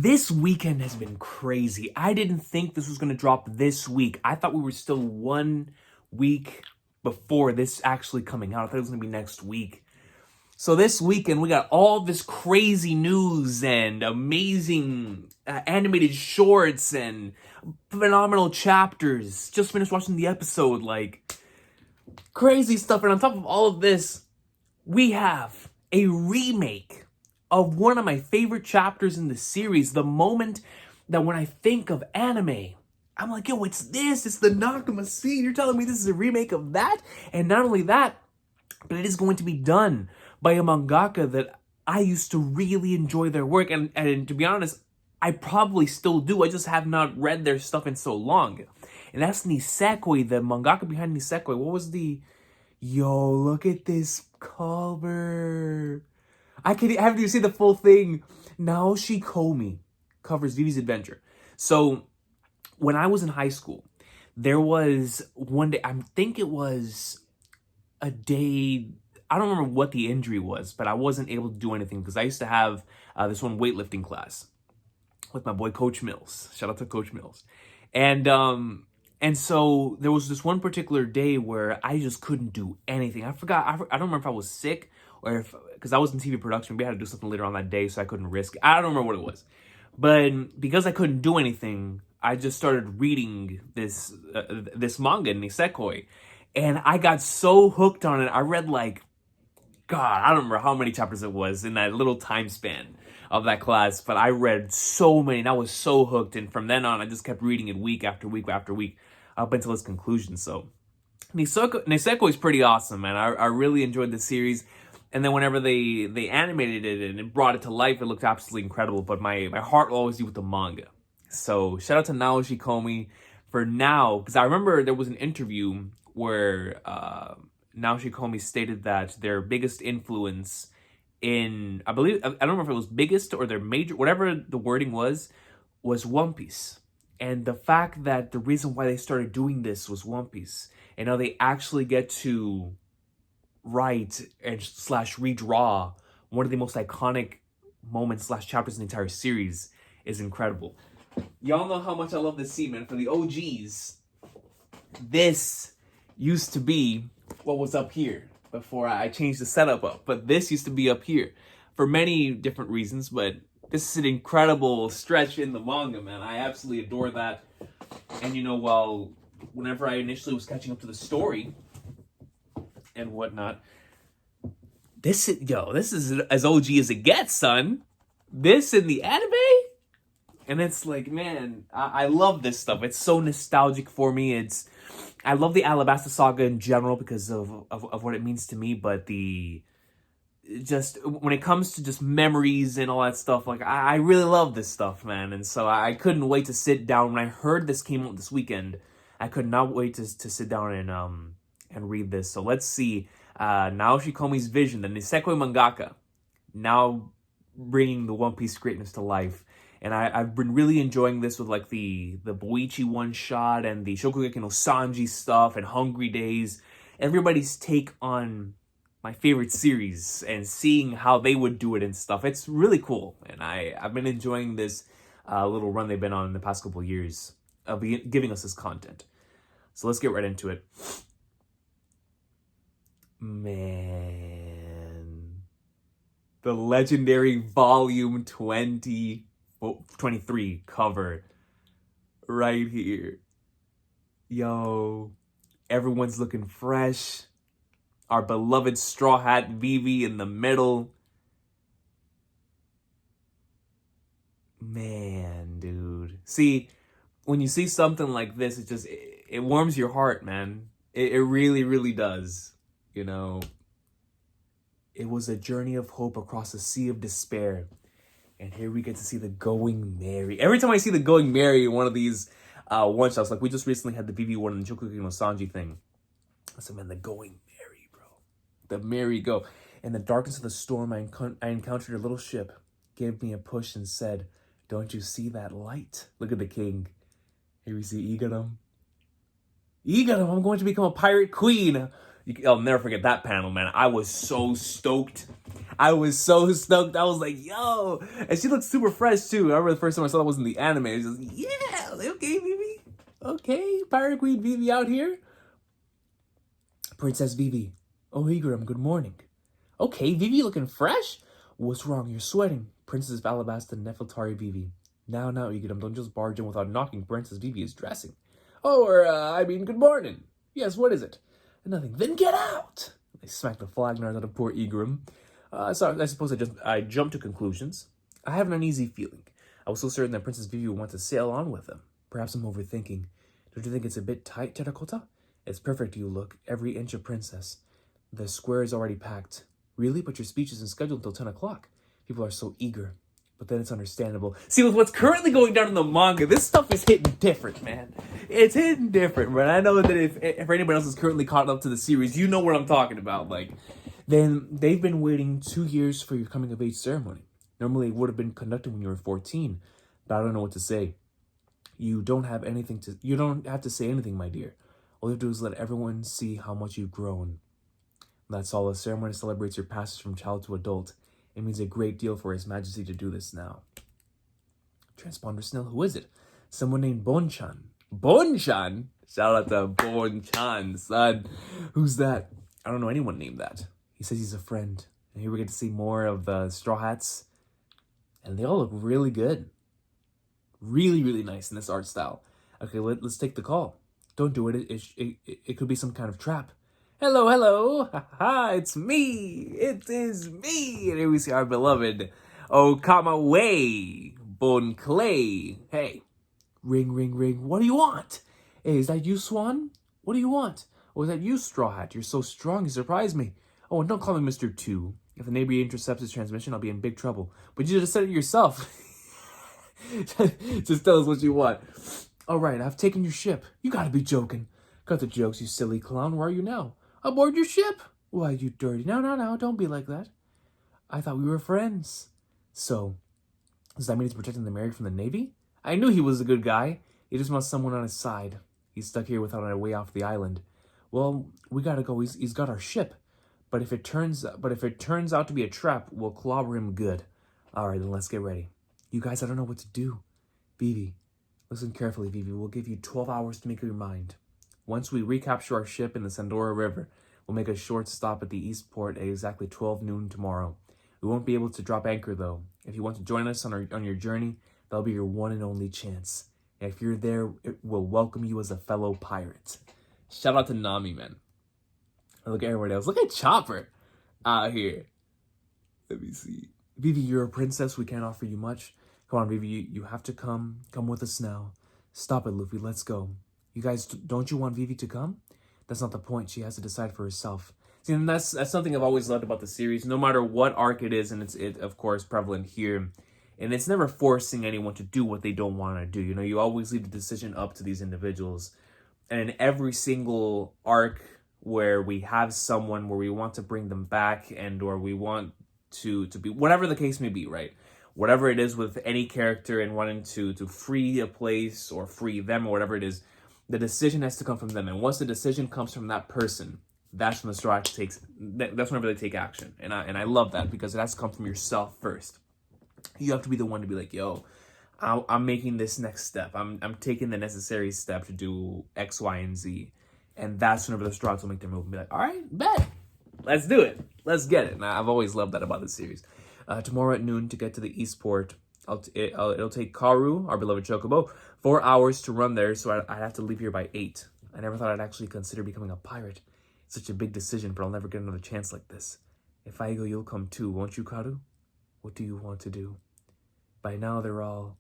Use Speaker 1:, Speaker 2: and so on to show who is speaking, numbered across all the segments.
Speaker 1: This weekend has been crazy. I didn't think this was going to drop this week. I thought we were still 1 week before this actually coming out. I thought it was going to be next week. So this weekend, we got all this crazy news and amazing animated shorts and phenomenal chapters. Just finished watching the episode, crazy stuff. And on top of all of this, we have a remake of one of my favorite chapters in the series. The moment that when I think of anime, I'm like, yo, it's this. It's the Nakama scene. You're telling me this is a remake of that? And not only that, but it is going to be done by a mangaka that I used to really enjoy their work. And to be honest, I probably still do. I just have not read their stuff in so long. And that's Nisekoi, the mangaka behind Nisekoi. What was the... Yo, look at this cover. I haven't even seen the full thing. Naoshi Komi covers Vivi's adventure. So, when I was in high school, there was one day, I think it was a day, I don't remember what the injury was, but I wasn't able to do anything because I used to have this one weightlifting class with my boy Coach Mills. Shout out to Coach Mills. And so there was this one particular day where I just couldn't do anything. I don't remember if I was sick or because I was in TV production, we had to do something later on that day, so I couldn't risk it. I don't remember what it was. But because I couldn't do anything, I just started reading this manga, Nisekoi. And I got so hooked on it. I read God, I don't remember how many chapters it was in that little time span of that class, but I read so many and I was so hooked. And from then on, I just kept reading it week after week after week up until its conclusion. So Nisekoi is pretty awesome, man. I really enjoyed the series. And then whenever they animated it and it brought it to life, it looked absolutely incredible. But my heart will always be with the manga. So shout out to Naoshi Komi for now, because I remember there was an interview where Naoshi Komi stated that their biggest influence in, I don't remember if it was biggest or their major, whatever the wording was One Piece. And the fact that the reason why they started doing this was One Piece. And now they actually get to write and slash redraw one of the most iconic moments slash chapters in the entire series is incredible. Y'all know how much I love this scene, man. For the OGs, this used to be what was up here before I changed the setup up. But this used to be up here for many different reasons. But this is an incredible stretch in the manga, man. I absolutely adore that. And whenever I initially was catching up to the story and whatnot, this is as OG as it gets, son. This in the anime? And it's like, man, I love this stuff. It's so nostalgic for me. I love the Alabasta saga in general because of what it means to me, but just when it comes to just memories and all that stuff, I really love this stuff, man. And so I couldn't wait to sit down. When I heard this came out this weekend, I could not wait to sit down and read this. So let's see Naoshi Komi's vision, the Nisekoi mangaka, now bringing the One Piece greatness to life. And I've been really enjoying this with the Boichi one-shot and the Shokugeki no Sanji stuff and Hungry Days. Everybody's take on my favorite series and seeing how they would do it and stuff. It's really cool. And I've been enjoying this little run they've been on in the past couple of years of giving us this content. So let's get right into it. Man. The legendary Volume 23 cover right here. Yo, everyone's looking fresh. Our beloved Straw Hat Vivi in the middle. Man, dude. See, when you see something like this, it warms your heart, man. It really, really does. It was a journey of hope across a sea of despair. And here we get to see the Going Merry. Every time I see the Going Merry in one of these one-shots, we just recently had the Vivi one and the Shokugeki no Sanji thing. I said, man, the Going Merry, bro. The merry go. In the darkness of the storm, I encountered a little ship, gave me a push and said, don't you see that light? Look at the king. Here we see Igadam. Igadam, I'm going to become a pirate queen. I'll never forget that panel, man. I was so stoked. I was so stoked. I was like, yo. And she looked super fresh, too. I remember the first time I saw that was in the anime. I was just, yeah, okay, Vivi. Okay, Pirate Queen Vivi out here. Princess Vivi. Oh, Igaram, good morning. Okay, Vivi looking fresh? What's wrong? You're sweating. Princess Alabasta Nefeltari Vivi. Now, Igaram, don't just barge in without knocking. Princess Vivi is dressing. Oh, good morning. Yes, what is it? Nothing. Then get out! They smacked the flagnard out of poor Igaram. Sorry, I suppose I jumped to conclusions. I have an uneasy feeling. I was so certain that Princess Vivi would want to sail on with them. Perhaps I'm overthinking. Don't you think it's a bit tight, Terracotta? It's perfect, you look. Every inch a princess. The square is already packed. Really? But your speech isn't scheduled until 10 o'clock. People are so eager. But then it's understandable. See, with what's currently going down in the manga, this stuff is hitting different, man. It's hitting different, man. I know that if anybody else is currently caught up to the series, you know what I'm talking about. Then they've been waiting 2 years for your coming-of-age ceremony. Normally, it would have been conducted when you were 14, but I don't know what to say. You don't have to say anything, my dear. All you have to do is let everyone see how much you've grown. That's all. A ceremony celebrates your passage from child to adult. It means a great deal for His Majesty to do this now. Transponder Snail, who is it? Someone named Bonchan. Bonchan? Shout out to Bonchan, son. Who's that? I don't know anyone named that. He says he's a friend. And here we get to see more of the Straw Hats. And they all look really good. Really, really nice in this art style. Okay, let's take the call. Don't do it. It could be some kind of trap. Hello. Ha ha, it's me. It is me. And here we see our beloved Okama Bon Clay. Hey, ring. What do you want? Hey, is that you, Swan? What do you want? Or is that you, Straw Hat? You're so strong, you surprise me. Oh, and don't call me Mr. 2. If the neighbor intercepts his transmission, I'll be in big trouble. But you just said it yourself. Just tell us what you want. All right, I've taken your ship. You gotta be joking. Cut the jokes, you silly clown. Where are you now? Aboard your ship? Why, you dirty. No, don't be like that. I thought we were friends. So, does that mean he's protecting the married from the Navy? I knew he was a good guy. He just wants someone on his side. He's stuck here without a way off the island. Well, we gotta go. He's got our ship. But if it turns out to be a trap, we'll clobber him good. All right, then let's get ready. You guys, I don't know what to do. Vivi, listen carefully, Vivi. We'll give you 12 hours to make up your mind. Once we recapture our ship in the Sandora River, we'll make a short stop at the East Port at exactly 12 noon tomorrow. We won't be able to drop anchor, though. If you want to join us on your journey, that'll be your one and only chance. And if you're there, we'll welcome you as a fellow pirate. Shout out to Nami, man. Look at everybody else. Look at Chopper out here. Let me see. Vivi, you're a princess. We can't offer you much. Come on, Vivi. You have to come. Come with us now. Stop it, Luffy. Let's go. You guys, don't you want Vivi to come? That's not the point. She has to decide for herself. See, and that's something I've always loved about the series. No matter what arc it is, and it's of course prevalent here, and it's never forcing anyone to do what they don't want to do. You know, you always leave the decision up to these individuals. And in every single arc where we have someone where we want to bring them back and or we want to be, whatever the case may be, right? Whatever it is with any character and wanting to free a place or free them or whatever it is, the decision has to come from them. And once the decision comes from that person, that's when the Straw Hat that's whenever they take action. And I love that because it has to come from yourself first. You have to be the one to be like, yo, I'm making this next step. I'm taking the necessary step to do X, Y, and Z. And that's whenever the Straw Hats will make their move and be like, all right, bet. Let's do it. Let's get it. And I've always loved that about this series. Tomorrow at noon to get to the Eastport, it'll take Karu, our beloved Chocobo, 4 hours to run there, so I'd have to leave here by 8. I never thought I'd actually consider becoming a pirate. It's such a big decision, but I'll never get another chance like this. If I go, you'll come too, won't you, Karu? What do you want to do? By now, they're all...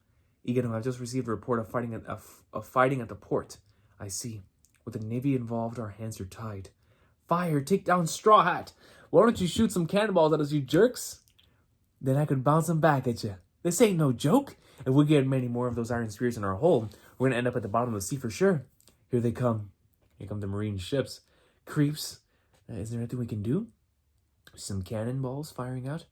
Speaker 1: Igano, I've just received a report of fighting at the port. I see. With the Navy involved, our hands are tied. Fire! Take down Straw Hat! Why don't you shoot some cannonballs at us, you jerks? Then I could bounce them back at you. This ain't no joke. If we get many more of those iron spears in our hole, we're gonna end up at the bottom of the sea for sure. Here they come. Here come the marine ships. Creeps. Is there anything we can do? Some cannonballs firing out.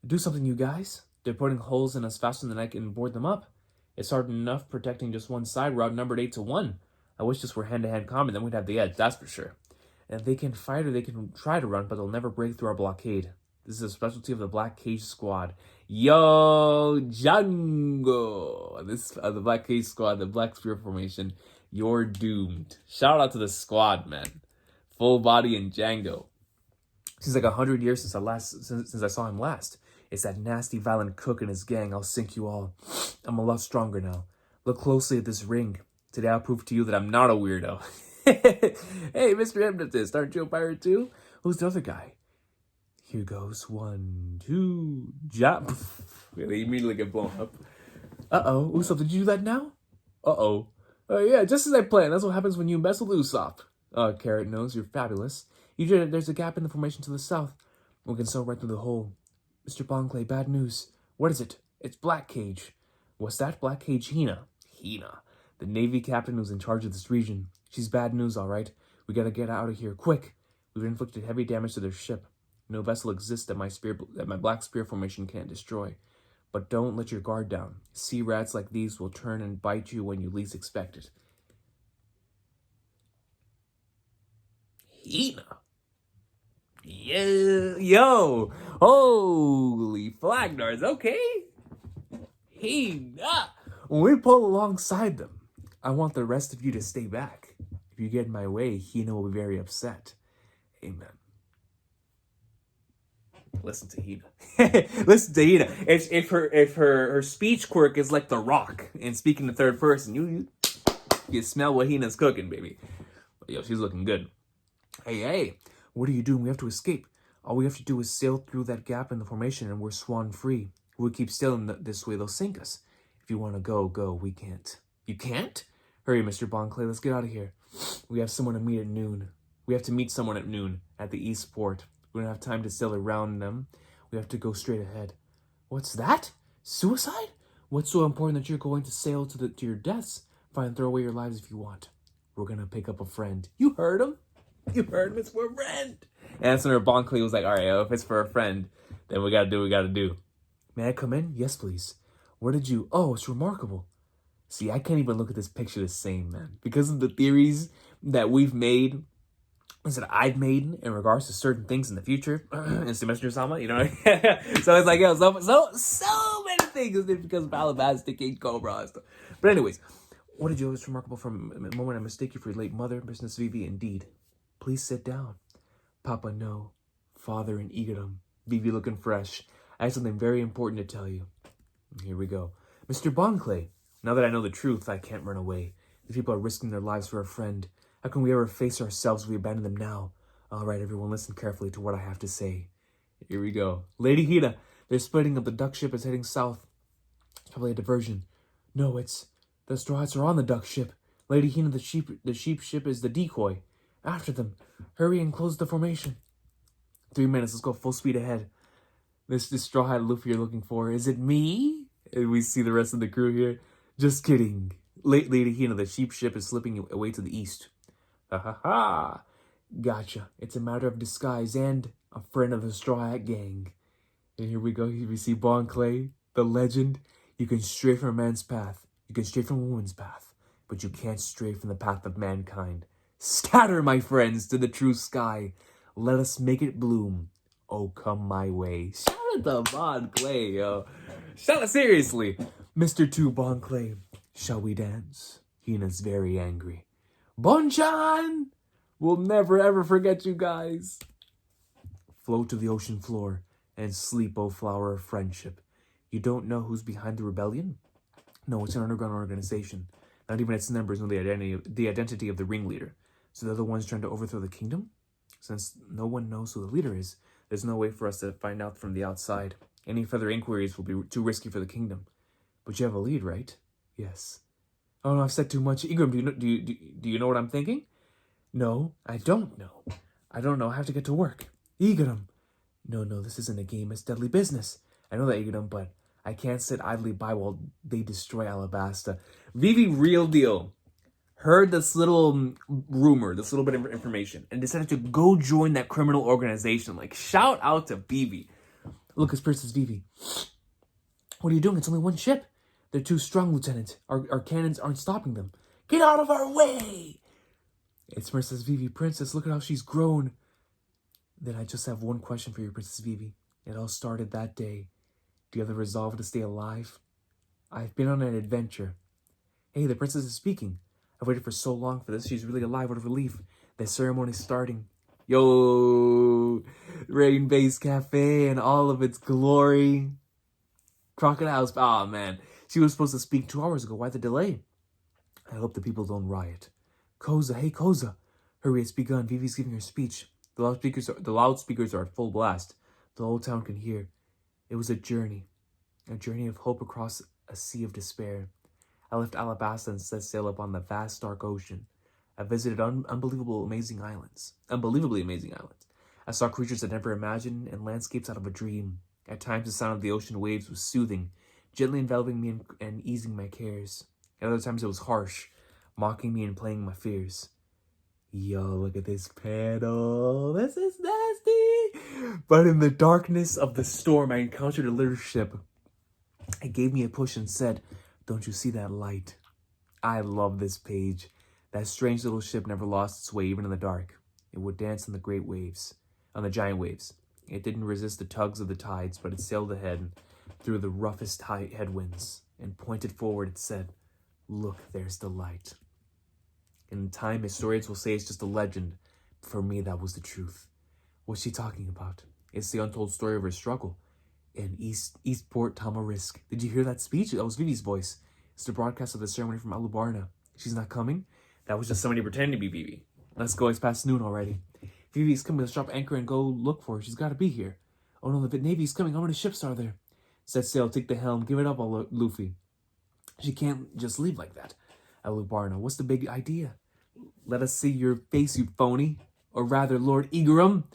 Speaker 1: Do something, you guys. They're putting holes in us faster than I can board them up. It's hard enough protecting just one side. We're outnumbered 8-1. I wish this were hand-to-hand combat, then we'd have the edge, that's for sure. And they can fight or they can try to run, but they'll never break through our blockade. This is a specialty of the Black Cage Squad. Yo, Django! This the Black Cage Squad, the Black Spear Formation. You're doomed. Shout out to the squad, man. Full body and Django. Seems like 100 years since I saw him last. It's that nasty, violent cook and his gang. I'll sink you all. I'm a lot stronger now. Look closely at this ring. Today I'll prove to you that I'm not a weirdo. Hey, Mr. Hypnotist, aren't you a pirate too? Who's the other guy? Here goes 1, 2, jump. They immediately get blown up. Uh-oh. Usopp, did you do that now? Uh-oh. Yeah, just as I planned. That's what happens when you mess with Usopp. Carrot Nose, you're fabulous. You did it. There's a gap in the formation to the south. We can sew right through the hole. Mr. Bonclay, bad news. What is it? It's Black Cage. What's that? Black Cage Hina. Hina. The Navy captain who's in charge of this region. She's bad news, all right. We gotta get out of here, quick. We've inflicted heavy damage to their ship. No vessel exists that my Black Spear Formation can't destroy. But don't let your guard down. Sea rats like these will turn and bite you when you least expect it. Hina. Yeah, yo, holy flagnars, okay? Hina. When we pull alongside them, I want the rest of you to stay back. If you get in my way, Hina will be very upset. Amen. Listen to Hina. Listen to Hina. If her speech quirk is like The Rock and speaking in third person, you smell what Hina's cooking, baby. Yo, she's looking good. Hey, what are you doing? We have to escape. All we have to do is sail through that gap in the formation and we're swan free. If we keep sailing this way, they'll sink us. If you want to go. We can't. You can't? Hurry, Mr. Bonclay. Let's get out of here. We have someone to meet at noon. We have to meet someone at noon at the East Port. We don't have time to sail around them. We have to go straight ahead. What's that? Suicide? What's so important that you're going to sail to your deaths? Fine, throw away your lives if you want. We're going to pick up a friend. You heard him? You heard him. It's for a friend. And Senator Bonclay was like, all right, if it's for a friend, then we got to do what we got to do. May I come in? Yes, please. Where did you... Oh, it's remarkable. See, I can't even look at this picture the same, man. Because of the theories that we've made, that I've made in regards to certain things in the future, in Semester Sama, you know? So it's like, yo, so many things because of Alabasta, King Cobra, and stuff. But anyways, what did you... It's remarkable from the moment I mistake you for your late mother, Miss Vivi, indeed. Please sit down. Papa, no. Father and Egodom. Vivi looking fresh. I have something very important to tell you. Here we go. Mr. Bonclay, now that I know the truth, I can't run away. These people are risking their lives for a friend. How can we ever face ourselves if we abandon them now? All right, everyone, listen carefully to what I have to say. Here we go. Lady Hina, they're splitting up. The duck ship is heading south. It's probably a diversion. No, it's... The Straw Hats are on the duck ship. Lady Hina, the sheep ship is the decoy. After them. Hurry and close the formation. 3 minutes. Let's go full speed ahead. This Straw Hat Luffy you're looking for. Is it me? And we see the rest of the crew here. Just kidding. Lady Hina, the sheep ship is slipping away to the east. Ha ha ha. Gotcha. It's a matter of disguise and a friend of the Straw Hat gang. And here we go. Here we see Bonclay, the legend. You can stray from a man's path. You can stray from a woman's path. But you can't stray from the path of mankind. Scatter, my friends, to the true sky. Let us make it bloom. Oh, come my way. Shout out to Bonclay, yo. Shout out, seriously. Mr. 2 Bonclay, shall we dance? Hina's very angry. Bonchan! We'll never ever forget you guys. Float to the ocean floor and sleep, O flower of friendship. You don't know who's behind the rebellion? No, it's an underground organization. Not even its members know the identity of the ringleader. So they're the ones trying to overthrow the kingdom? Since no one knows who the leader is, there's no way for us to find out from the outside. Any further inquiries will be too risky for the kingdom. But you have a lead, right? Yes. Oh no, I've said too much. Ingram, do you know what I'm thinking? No, I don't know. I don't know. I have to get to work. Egodom. No, this isn't a game. It's deadly business. I know that, Egodom, but I can't sit idly by while they destroy Alabasta. Vivi, real deal, heard this little rumor, this little bit of information, and decided to go join that criminal organization. Like, shout out to Vivi. Look, it's Princess Vivi. What are you doing? It's only one ship. They're too strong, Lieutenant. Our cannons aren't stopping them. Get out of our way! It's Princess Vivi. Princess, look at how she's grown. Then I just have one question for you, Princess Vivi. It all started that day. Do you have the resolve to stay alive? I've been on an adventure. Hey, the princess is speaking. I've waited for so long for this. She's really alive. What a relief. The ceremony's starting. Yo, Rain-Based Cafe and all of its glory. Crocodiles. Oh, man. She was supposed to speak 2 hours ago. Why the delay? I hope the people don't riot. Koza, hey, Koza. Hurry, it's begun. Vivi's giving her speech. The loudspeakers are at full blast. The whole town can hear. It was a journey of hope across a sea of despair. I left Alabasta and set sail upon the vast, dark ocean. I visited unbelievably amazing islands. I saw creatures I'd never imagined and landscapes out of a dream. At times, the sound of the ocean waves was soothing, gently enveloping me and easing my cares. At other times, it was harsh, mocking me and playing my fears. Yo, look at this panel. This is nasty. But in the darkness of the storm, I encountered a little ship. It gave me a push and said, "Don't you see that light?" I love this page. That strange little ship never lost its way, even in the dark. It would dance on the giant waves. It didn't resist the tugs of the tides, but it sailed ahead through the roughest headwinds and pointed forward. It said, "Look, there's the light." In time, historians will say it's just a legend. For me, that was the truth. What's she talking about? It's the untold story of her struggle in Eastport Tamarisk. Did you hear that speech? That was Vivi's voice. It's the broadcast of the ceremony from Alubarna. She's not coming? That was just somebody pretending to be Vivi. Let's go, it's past noon already. Vivi's coming, let's drop anchor and go look for her. She's got to be here. Oh no, the Navy's coming. How many ships are there? Set sail, take the helm, give it up, Luffy. She can't just leave like that. Alubarna, what's the big idea? Let us see your face, you phony. Or rather, Lord Igaram.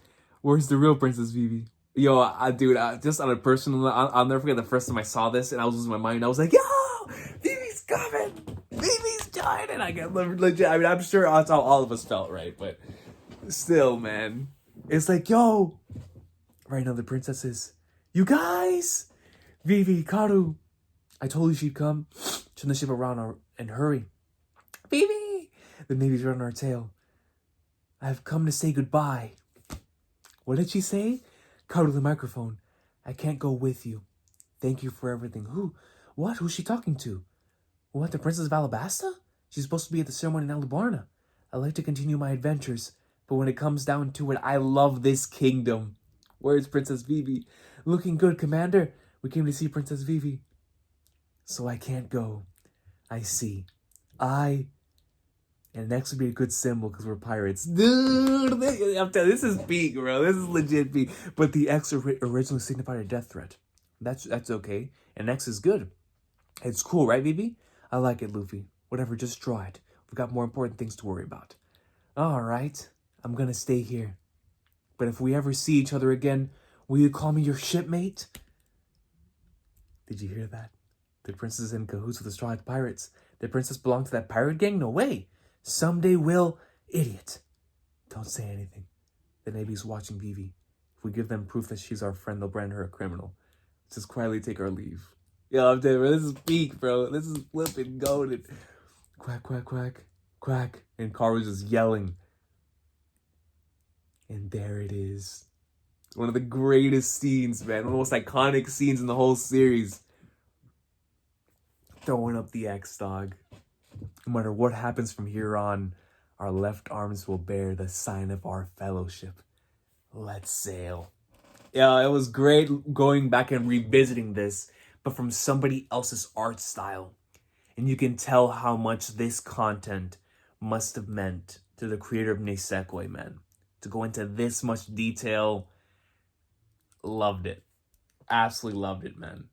Speaker 1: Where's the real Princess Vivi? Yo, dude, just on a personal, I'll never forget the first time I saw this and I was losing my mind. I was like, yo, Vivi's coming. Vivi's joining. I get legit. I mean, I'm sure that's how all of us felt, right? But still, man, it's like, yo, right now the princess is, you guys, Vivi, Karu. I told you she'd come. Turn the ship around and hurry. Vivi, the Navy's right on our tail. I've come to say goodbye. What did she say? Cover the microphone. I can't go with you. Thank you for everything. Who? What? Who's she talking to? What, the Princess of Alabasta? She's supposed to be at the ceremony in Alubarna. I like to continue my adventures, but when it comes down to it, I love this kingdom. Where's Princess Vivi? Looking good, Commander. We came to see Princess Vivi. So I can't go. I see. And next would be a good symbol because we're pirates. Dude, I'm telling you, this is peak, bro. This is legit peak. But the X originally signified a death threat. That's okay. And X is good. It's cool, right, Vivi? I like it, Luffy. Whatever, just draw it. We've got more important things to worry about. All right. I'm going to stay here. But if we ever see each other again, will you call me your shipmate? Did you hear that? The princess is in cahoots with the Straw Hat Pirates. The princess belonged to that pirate gang? No way. Someday will. Idiot. Don't say anything. The Navy's watching Vivi. If we give them proof that she's our friend, they'll brand her a criminal. Let's just quietly take our leave. Yo, I'm telling you, this is peak, bro. This is flipping goated. Quack, quack, quack, quack. And Carl was just yelling. And there it is. One of the greatest scenes, man. One of the most iconic scenes in the whole series. Throwing up the X, dog. No matter what happens from here on, our left arms will bear the sign of our fellowship. Let's sail. Yeah, it was great going back and revisiting this, but from somebody else's art style. And you can tell how much this content must have meant to the creator of Nisekoi, man. To go into this much detail, loved it. Absolutely loved it, man.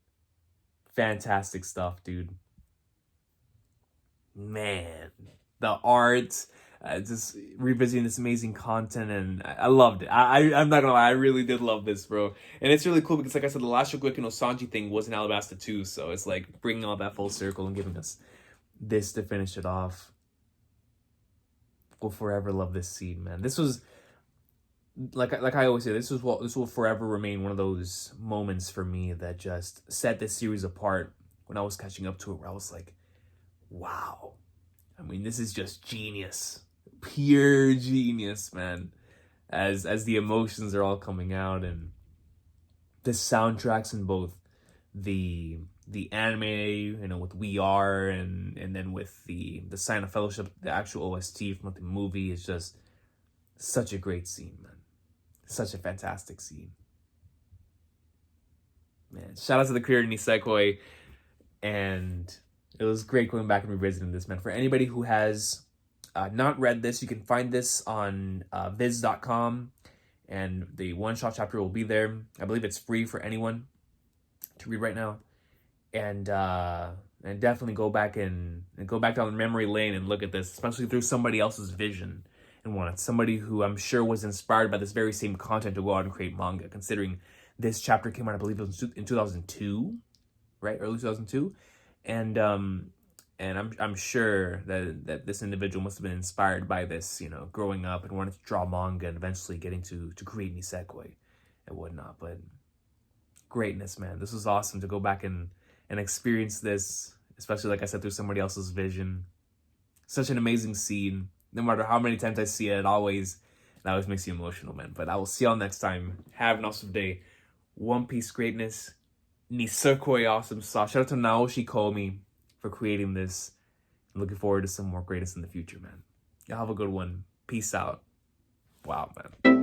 Speaker 1: Fantastic stuff, dude. Man, the art, just revisiting this amazing content, and I loved it. I'm not gonna lie, I really did love this, bro. And it's really cool because, like I said, the last Shokugeki no Sanji thing was in Alabasta too, so it's like bringing all that full circle and giving us this to finish it off. We'll forever love this scene, man. This was, like I always say, this will forever remain one of those moments for me that just set this series apart. When I was catching up to it, where I was like, wow. I mean, this is just genius. Pure genius, man. As the emotions are all coming out, and the soundtracks in both the anime, you know, with We Are, and then with the Sign of Fellowship, the actual OST from the movie is just such a great scene, man. Such a fantastic scene. Man, shout out to the creator Nisekoi, and it was great going back and revisiting this, man. For anybody who has not read this, you can find this on viz.com, and the one-shot chapter will be there. I believe it's free for anyone to read right now. And definitely go back down memory lane and look at this, especially through somebody else's vision and want somebody who I'm sure was inspired by this very same content to go out and create manga, considering this chapter came out, I believe it was in 2002, right? Early 2002. And I'm sure that this individual must have been inspired by this, you know, growing up and wanted to draw manga and eventually getting to create Nisekoi and whatnot. But greatness, man. This was awesome to go back and experience this, especially, like I said, through somebody else's vision. Such an amazing scene. No matter how many times I see it, it always makes you emotional, man. But I will see y'all next time. Have an awesome day. One Piece greatness. Nisekoi awesome sauce. Shout out to Naoshi Komi for creating this. I'm looking forward to some more greatness in the future, man. Y'all have a good one. Peace out. Wow, man.